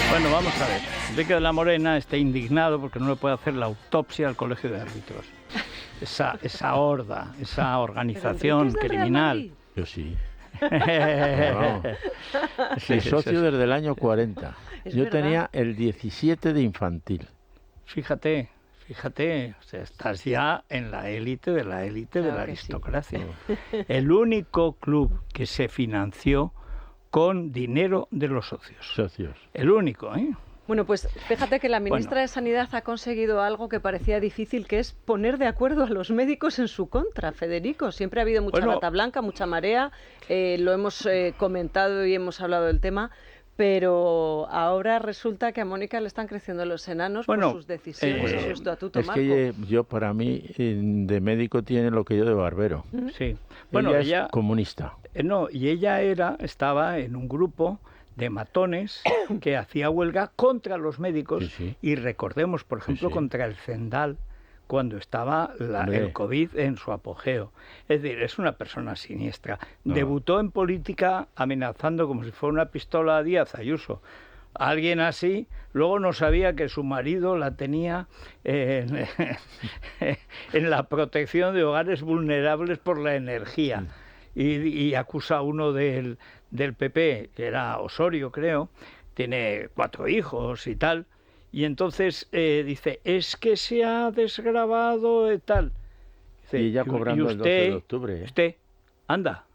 Bueno, vamos a ver. Enrique de la Morena está indignado porque no le puede hacer la autopsia al Colegio de Árbitros. Esa horda, esa organización criminal. Yo sí. Vamos. Soy socio desde el año 40. Yo tenía el 17 de infantil. Fíjate, o sea, estás ya en la élite de la élite de la aristocracia. Sí. El único club que se financió con dinero de los socios. El único, ¿eh? Bueno, pues fíjate que la ministra de Sanidad ha conseguido algo que parecía difícil, que es poner de acuerdo a los médicos en su contra, Federico. Siempre ha habido mucha bata blanca, mucha marea, lo hemos comentado y hemos hablado del tema, pero ahora resulta que a Mónica le están creciendo los enanos por sus decisiones y su estatuto, Marco. Que yo, para mí, de médico tiene lo que yo de barbero. Sí. Bueno, ella es comunista. No, y ella estaba en un grupo de matones que hacía huelga contra los médicos y recordemos, por ejemplo, contra el Zendal cuando estaba el COVID en su apogeo. Es decir, es una persona siniestra. Debutó en política amenazando como si fuera una pistola a Díaz Ayuso. Alguien así, luego no sabía que su marido la tenía en la protección de hogares vulnerables por la energía. Y acusa a uno del PP, que era Osorio, creo, tiene 4 hijos y tal, y entonces dice, es que se ha desgravado y tal. Dice, y ella cobrando el 12 de octubre. Usted, anda,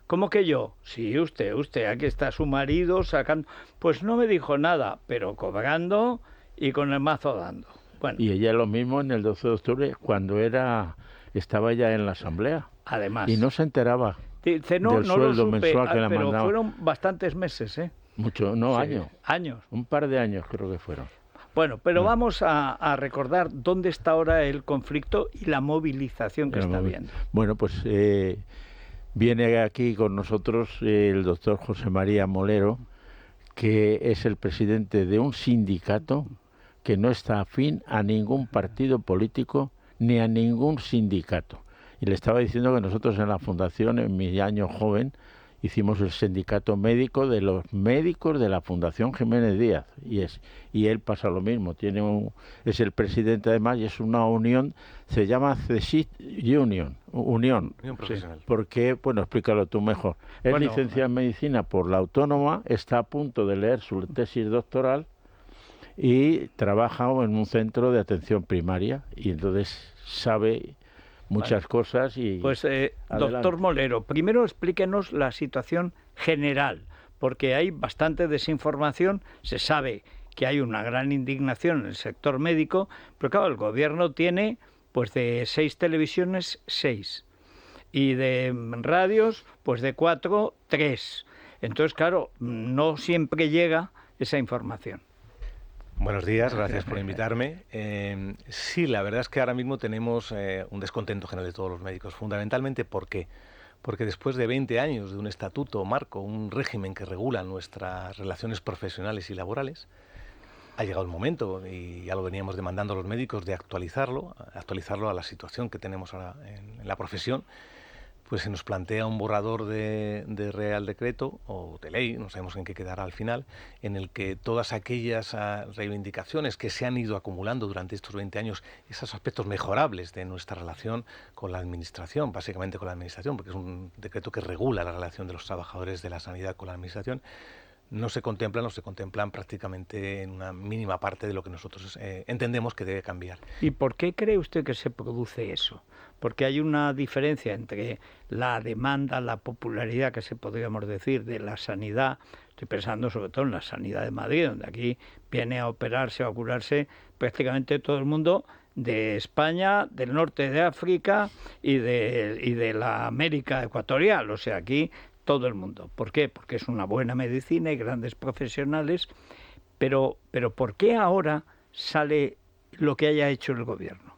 ¿cómo que yo? Sí, usted, aquí está su marido sacando... Pues no me dijo nada, pero cobrando y con el mazo dando. Bueno. Y ella lo mismo en el 12 de octubre, cuando estaba ya en la asamblea. Además. Y no se enteraba del sueldo mensual que le pero mandaba. Fueron bastantes meses, ¿eh? Mucho, no, años. Años. Un par de años creo que fueron. Bueno, pero vamos a recordar dónde está ahora el conflicto y la movilización que está habiendo. Bueno, pues viene aquí con nosotros el doctor José María Molero, que es el presidente de un sindicato que no está afín a ningún partido político ni a ningún sindicato. Y le estaba diciendo que nosotros en la Fundación, en mi año joven, hicimos el sindicato médico de los médicos de la Fundación Jiménez Díaz. Y él pasa lo mismo. Es el presidente además y es una unión, se llama CSIT Unión profesional. Porque, bueno, explícalo tú mejor. Es licenciado en Medicina por la Autónoma, está a punto de leer su tesis doctoral y trabaja en un centro de atención primaria. Y entonces sabe muchas cosas y... Pues, doctor Molero, primero explíquenos la situación general, porque hay bastante desinformación, se sabe que hay una gran indignación en el sector médico, pero claro, el gobierno tiene, pues de 6 televisiones, 6, y de radios, pues de 4, 3. Entonces, claro, no siempre llega esa información. Buenos días, gracias por invitarme. Sí, la verdad es que ahora mismo tenemos un descontento general de todos los médicos, fundamentalmente porque después de 20 años de un estatuto marco, un régimen que regula nuestras relaciones profesionales y laborales, ha llegado el momento, y ya lo veníamos demandando los médicos, de actualizarlo a la situación que tenemos ahora en la profesión. Pues se nos plantea un borrador de Real Decreto o de ley, no sabemos en qué quedará al final, en el que todas aquellas reivindicaciones que se han ido acumulando durante estos 20 años, esos aspectos mejorables de nuestra relación con la Administración, básicamente con la Administración, porque es un decreto que regula la relación de los trabajadores de la sanidad con la Administración, no se contemplan prácticamente en una mínima parte de lo que nosotros entendemos que debe cambiar. ¿Y por qué cree usted que se produce eso? Porque hay una diferencia entre la demanda, la popularidad, que se podríamos decir, de la sanidad. Estoy pensando sobre todo en la sanidad de Madrid, donde aquí viene a operarse o a curarse prácticamente todo el mundo de España, del norte de África y de la América ecuatorial. O sea, aquí todo el mundo. ¿Por qué? Porque es una buena medicina y grandes profesionales. Pero ¿por qué ahora sale lo que haya hecho el gobierno?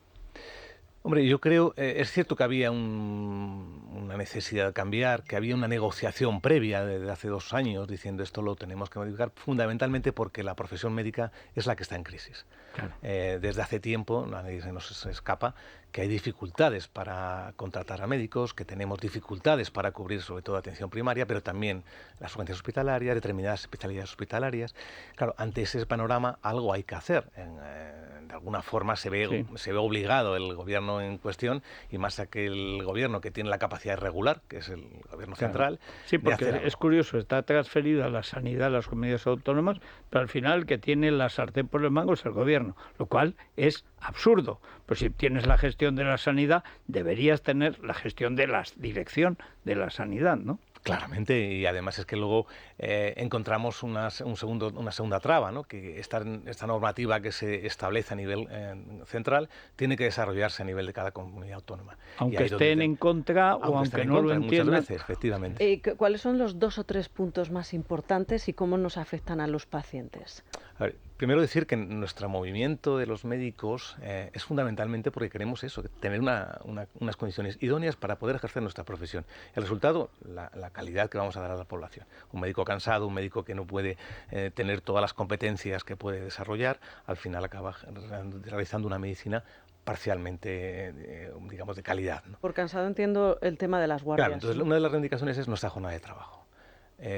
Hombre, yo creo, es cierto que había una necesidad de cambiar, que había una negociación previa desde hace 2 años diciendo esto lo tenemos que modificar, fundamentalmente porque la profesión médica es la que está en crisis. Claro. Desde hace tiempo, nadie se nos escapa, que hay dificultades para contratar a médicos, que tenemos dificultades para cubrir sobre todo atención primaria, pero también las urgencias hospitalarias, determinadas especialidades hospitalarias. Claro, ante ese panorama algo hay que hacer. De alguna forma se ve obligado el gobierno en cuestión, y más aquel gobierno que tiene la capacidad de regular, que es el gobierno central. Sí, porque es curioso, está transferida la sanidad a las comunidades autónomas, pero al final el que tiene la sartén por el mango es el gobierno, lo cual es absurdo. Pues si tienes la gestión de la sanidad, deberías tener la gestión de la dirección de la sanidad, ¿no? Claramente, y además es que luego encontramos una segunda traba, ¿no? Que esta normativa que se establece a nivel central tiene que desarrollarse a nivel de cada comunidad autónoma. Aunque estén en contra o aunque no lo entiendan. Muchas veces, efectivamente. ¿Cuáles son los 2 o 3 puntos más importantes y cómo nos afectan a los pacientes? A ver, primero decir que nuestro movimiento de los médicos es fundamentalmente porque queremos eso, tener unas condiciones idóneas para poder ejercer nuestra profesión. El resultado, la calidad que vamos a dar a la población. Un médico cansado, un médico que no puede tener todas las competencias que puede desarrollar, al final acaba realizando una medicina parcialmente, digamos, de calidad, ¿no? Por cansado entiendo el tema de las guardias. Claro, entonces una de las reivindicaciones es nuestra jornada de trabajo.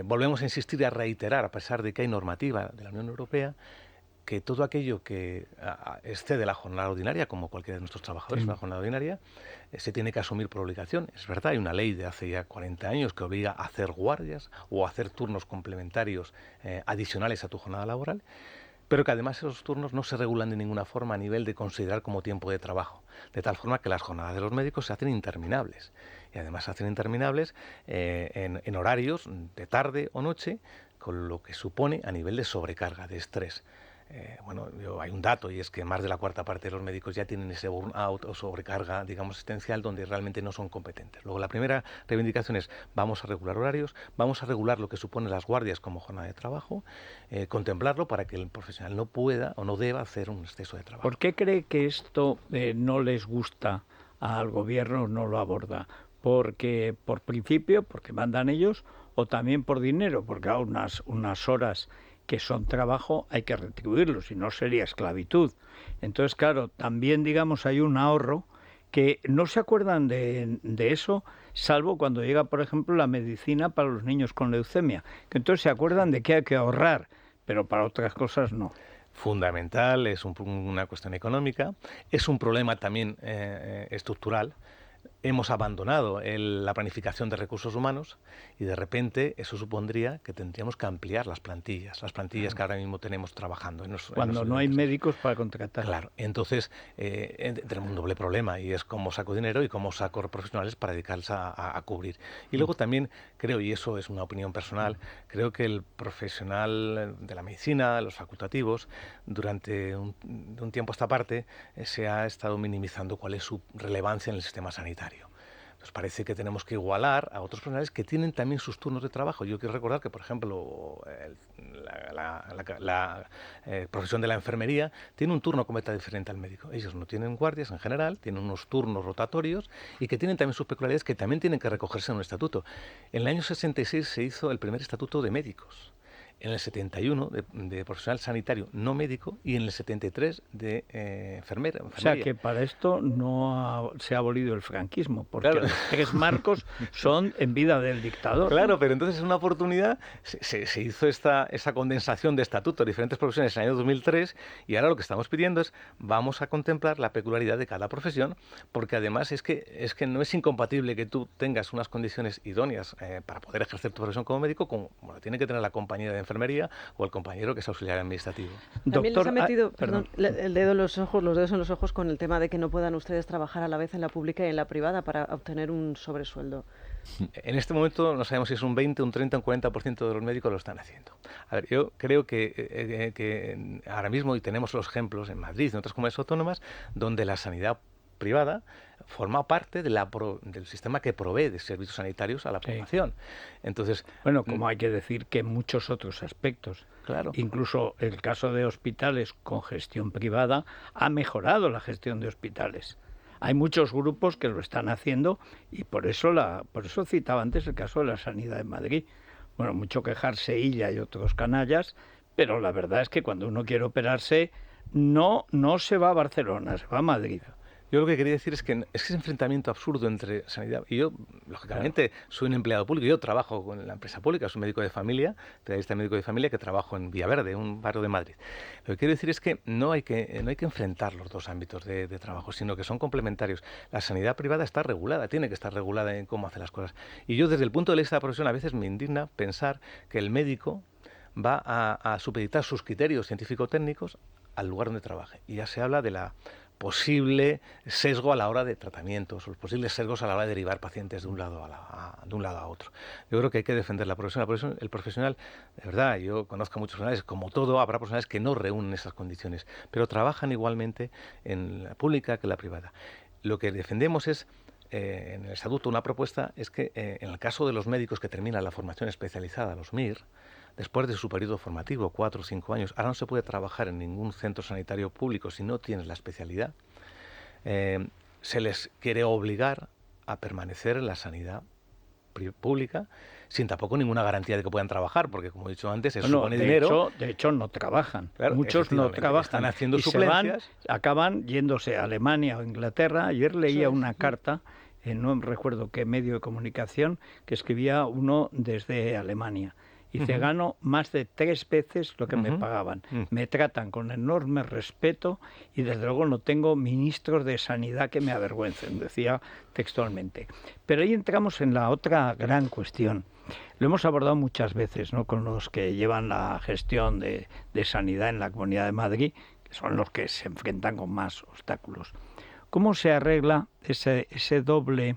Volvemos a insistir y a reiterar, a pesar de que hay normativa de la Unión Europea, que todo aquello que excede la jornada ordinaria, como cualquiera de nuestros trabajadores, una jornada ordinaria, se tiene que asumir por obligación. Es verdad, hay una ley de hace ya 40 años que obliga a hacer guardias o a hacer turnos complementarios adicionales a tu jornada laboral, pero que además esos turnos no se regulan de ninguna forma a nivel de considerar como tiempo de trabajo, de tal forma que las jornadas de los médicos se hacen interminables, y además se hacen interminables en horarios de tarde o noche, con lo que supone a nivel de sobrecarga, de estrés. Hay un dato, y es que más de la cuarta parte de los médicos ya tienen ese burnout o sobrecarga, digamos, existencial, donde realmente no son competentes. Luego, la primera reivindicación es: vamos a regular horarios, vamos a regular lo que supone las guardias como jornada de trabajo, contemplarlo para que el profesional no pueda o no deba hacer un exceso de trabajo. ¿Por qué cree que esto no les gusta al gobierno, no lo aborda? Porque por principio, porque mandan ellos, o también por dinero, porque a unas horas que son trabajo hay que retribuirlo, si no sería esclavitud. Entonces, claro, también, digamos, hay un ahorro que no se acuerdan de eso, salvo cuando llega, por ejemplo, la medicina para los niños con leucemia, que entonces se acuerdan de que hay que ahorrar, pero para otras cosas no. Fundamental, es una cuestión económica, es un problema también estructural. Hemos abandonado la planificación de recursos humanos, y de repente eso supondría que tendríamos que ampliar las plantillas que ahora mismo tenemos trabajando. Cuando no hay médicos para contratar. Claro, entonces tenemos un doble problema, y es cómo saco dinero y cómo saco profesionales para dedicarse a cubrir. Y luego también creo, y eso es una opinión personal, creo que el profesional de la medicina, los facultativos, durante un tiempo a esta parte, se ha estado minimizando cuál es su relevancia en el sistema sanitario. Nos parece que tenemos que igualar a otros profesionales que tienen también sus turnos de trabajo. Yo quiero recordar que, por ejemplo, la profesión de la enfermería tiene un turno completamente diferente al médico. Ellos no tienen guardias en general, tienen unos turnos rotatorios, y que tienen también sus peculiaridades que también tienen que recogerse en un estatuto. En el año 66 se hizo el primer estatuto de médicos, en el 71 de profesional sanitario no médico, y en el 73 de enfermera. O sea que para esto no se ha abolido el franquismo, porque claro, los 3 marcos son en vida del dictador. Claro, pero entonces es una oportunidad, se hizo esa condensación de estatutos de diferentes profesiones en el año 2003, y ahora lo que estamos pidiendo es: vamos a contemplar la peculiaridad de cada profesión, porque además es que no es incompatible que tú tengas unas condiciones idóneas para poder ejercer tu profesión como médico, como tiene que tener la compañía de enfermería o el compañero que es auxiliar administrativo. También les ha metido el dedo en los ojos, los dedos en los ojos, con el tema de que no puedan ustedes trabajar a la vez en la pública y en la privada para obtener un sobresueldo. En este momento no sabemos si es un 20, un 30, un 40% de los médicos lo están haciendo. A ver, yo creo que ahora mismo, y tenemos los ejemplos en Madrid y en otras comunidades autónomas, donde la sanidad privada forma parte del sistema que provee de servicios sanitarios a la población. Entonces, bueno, como hay que decir que en muchos otros aspectos, claro, incluso el caso de hospitales con gestión privada ha mejorado la gestión de hospitales. Hay muchos grupos que lo están haciendo, y por eso citaba antes el caso de la sanidad en Madrid. Bueno, mucho quejarse Illa y otros canallas, pero la verdad es que cuando uno quiere operarse no se va a Barcelona, se va a Madrid. Yo lo que quería decir es que ese enfrentamiento absurdo entre sanidad y yo, lógicamente, soy un empleado público, yo trabajo con la empresa pública, soy médico de familia, periodista médico de familia que trabajo en Villaverde, un barrio de Madrid. Lo que quiero decir es que no hay que enfrentar los dos ámbitos de trabajo, sino que son complementarios. La sanidad privada está regulada, tiene que estar regulada en cómo hace las cosas. Y yo, desde el punto de vista de la profesión, a veces me indigna pensar que el médico va a supeditar sus criterios científico-técnicos al lugar donde trabaje. Y ya se habla de la posible sesgo a la hora de tratamientos, o los posibles sesgos a la hora de derivar pacientes de un lado a otro. Yo creo que hay que defender la profesión. El profesional, de verdad, yo conozco a muchos profesionales, como todo, habrá profesionales que no reúnen esas condiciones, pero trabajan igualmente en la pública que en la privada. Lo que defendemos es, en el estatuto, una propuesta, es que en el caso de los médicos que terminan la formación especializada, los MIR, después de su periodo formativo, 4 o 5 años, ahora no se puede trabajar en ningún centro sanitario público si no tienes la especialidad, se les quiere obligar a permanecer en la sanidad pública sin tampoco ninguna garantía de que puedan trabajar, porque como he dicho antes, eso supone dinero. De hecho, no trabajan. Claro, muchos no trabajan. Están haciendo y suplencias. Acaban yéndose a Alemania o Inglaterra. Ayer leía una carta, no recuerdo qué medio de comunicación, que escribía uno desde Alemania. Dice, gano más de 3 veces lo que me pagaban. Me tratan con enorme respeto y desde luego no tengo ministros de sanidad que me avergüencen, decía textualmente. Pero ahí entramos en la otra gran cuestión. Lo hemos abordado muchas veces, ¿no?, con los que llevan la gestión de sanidad en la Comunidad de Madrid, que son los que se enfrentan con más obstáculos. ¿Cómo se arregla ese doble,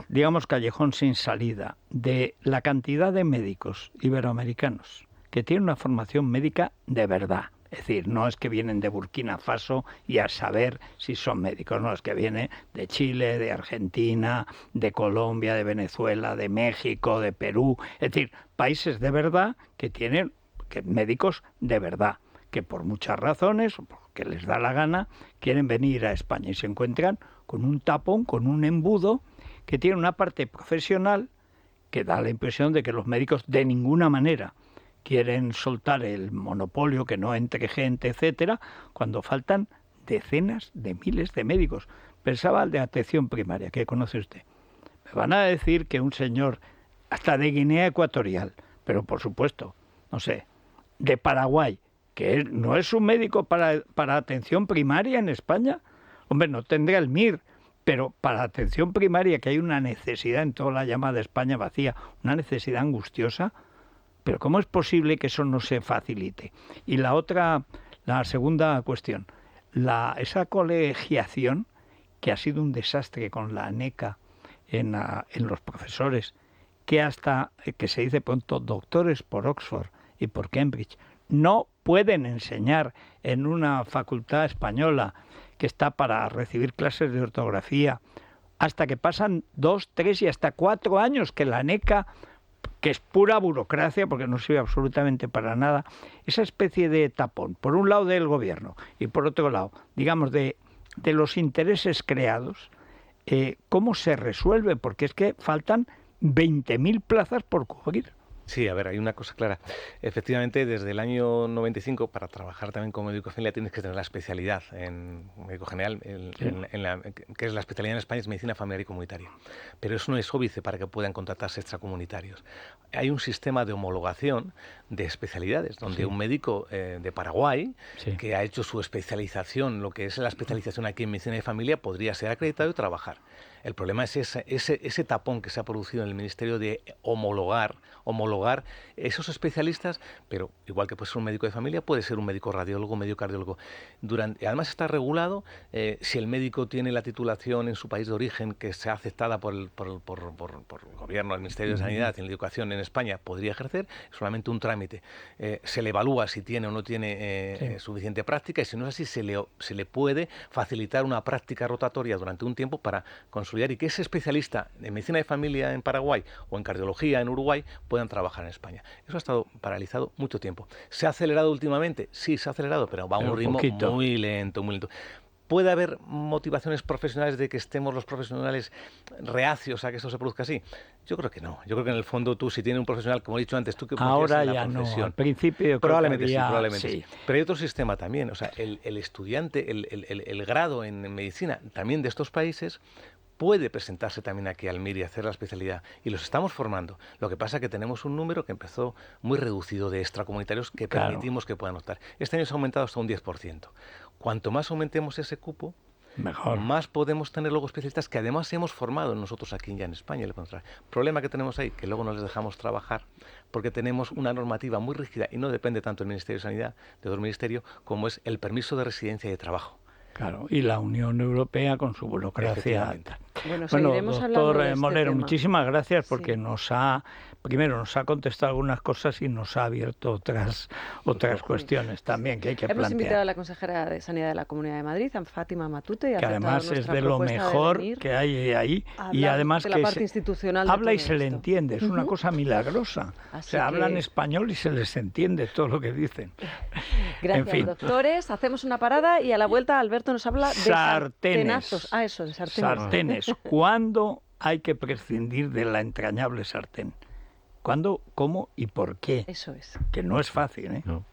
digamos, callejón sin salida de la cantidad de médicos iberoamericanos que tienen una formación médica de verdad? Es decir, no es que vienen de Burkina Faso y a saber si son médicos, no, es que vienen de Chile, de Argentina, de Colombia, de Venezuela, de México, de Perú, es decir, países de verdad que tienen médicos de verdad, que por muchas razones, o porque les da la gana, quieren venir a España y se encuentran con un tapón, con un embudo, que tiene una parte profesional que da la impresión de que los médicos de ninguna manera quieren soltar el monopolio, que no entre gente, etcétera, cuando faltan decenas de miles de médicos. Pensaba el de atención primaria, que conoce usted. Me van a decir que un señor, hasta de Guinea Ecuatorial, pero por supuesto, no sé, de Paraguay, que no es un médico para atención primaria en España, hombre, no tendrá el MIR, pero para atención primaria, que hay una necesidad en toda la llamada España vacía, una necesidad angustiosa, pero ¿cómo es posible que eso no se facilite? Y la segunda cuestión, esa colegiación, que ha sido un desastre con la ANECA en los profesores, que se dice pronto doctores por Oxford y por Cambridge, no pueden enseñar en una facultad española que está para recibir clases de ortografía, hasta que pasan 2, 3 y hasta 4 años que la ANECA, que es pura burocracia porque no sirve absolutamente para nada, esa especie de tapón, por un lado del gobierno y por otro lado, digamos, de los intereses creados, ¿cómo se resuelve? Porque es que faltan 20.000 plazas por cubrir. Sí, a ver, hay una cosa clara. Efectivamente, desde el año 95, para trabajar también como médico general, tienes que tener la especialidad en médico general, que es la especialidad en España, es medicina familiar y comunitaria. Pero eso no es óbice para que puedan contratarse extracomunitarios. Hay un sistema de homologación de especialidades, donde un médico de Paraguay, que ha hecho su especialización, lo que es la especialización aquí en medicina de familia, podría ser acreditado y trabajar. El problema es ese tapón que se ha producido en el Ministerio de homologar esos especialistas, pero igual que puede ser un médico de familia, puede ser un médico radiólogo, un médico cardiólogo. Además está regulado si el médico tiene la titulación en su país de origen, que sea aceptada por el gobierno, el Ministerio de Sanidad y la Educación en España, podría ejercer, es solamente un trámite. Se le evalúa si tiene o no tiene suficiente práctica, y si no es así, se le puede facilitar una práctica rotatoria durante un tiempo para consolidar y que ese especialista en medicina de familia en Paraguay o en cardiología en Uruguay puedan trabajar en España. Eso ha estado paralizado mucho tiempo. ¿Se ha acelerado últimamente? Sí, se ha acelerado, pero va a un ritmo muy lento, muy lento. ¿Puede haber motivaciones profesionales de que estemos los profesionales reacios a que esto se produzca así? Yo creo que no. Yo creo que en el fondo tú, si tienes un profesional, como he dicho antes, tú que ahora en la ya profesión, no, al principio probablemente sí, probablemente sí. Pero hay otro sistema también. O sea, el estudiante, el grado en medicina también de estos países puede presentarse también aquí al MIR y hacer la especialidad. Y los estamos formando. Lo que pasa es que tenemos un número que empezó muy reducido de extracomunitarios que permitimos que puedan optar. Este año se ha aumentado hasta un 10%. Cuanto más aumentemos ese cupo, mejor. Más podemos tener luego especialistas que además hemos formado nosotros aquí ya en España. El problema que tenemos ahí, que luego no les dejamos trabajar, porque tenemos una normativa muy rígida y no depende tanto del Ministerio de Sanidad, de otro ministerio, como es el permiso de residencia y de trabajo. Claro, y la Unión Europea con su burocracia. Bueno, doctor Molero, tema. Muchísimas gracias porque nos ha contestado algunas cosas y nos ha abierto otras cuestiones también que hay que plantear. Hemos invitado a la consejera de Sanidad de la Comunidad de Madrid, a Fátima Matute, y que además es de lo mejor que hay ahí y además de la parte institucional habla y se esto. le entiende, es una cosa milagrosa. Así o sea, hablan español y se les entiende todo lo que dicen. Gracias, en fin. doctores. Hacemos una parada y a la vuelta Alberto nos habla de sartenazos. De sartenes. ¿Cuándo hay que prescindir de la entrañable sartén? ¿Cuándo, cómo y por qué? Eso es. Que no es fácil, ¿eh? No.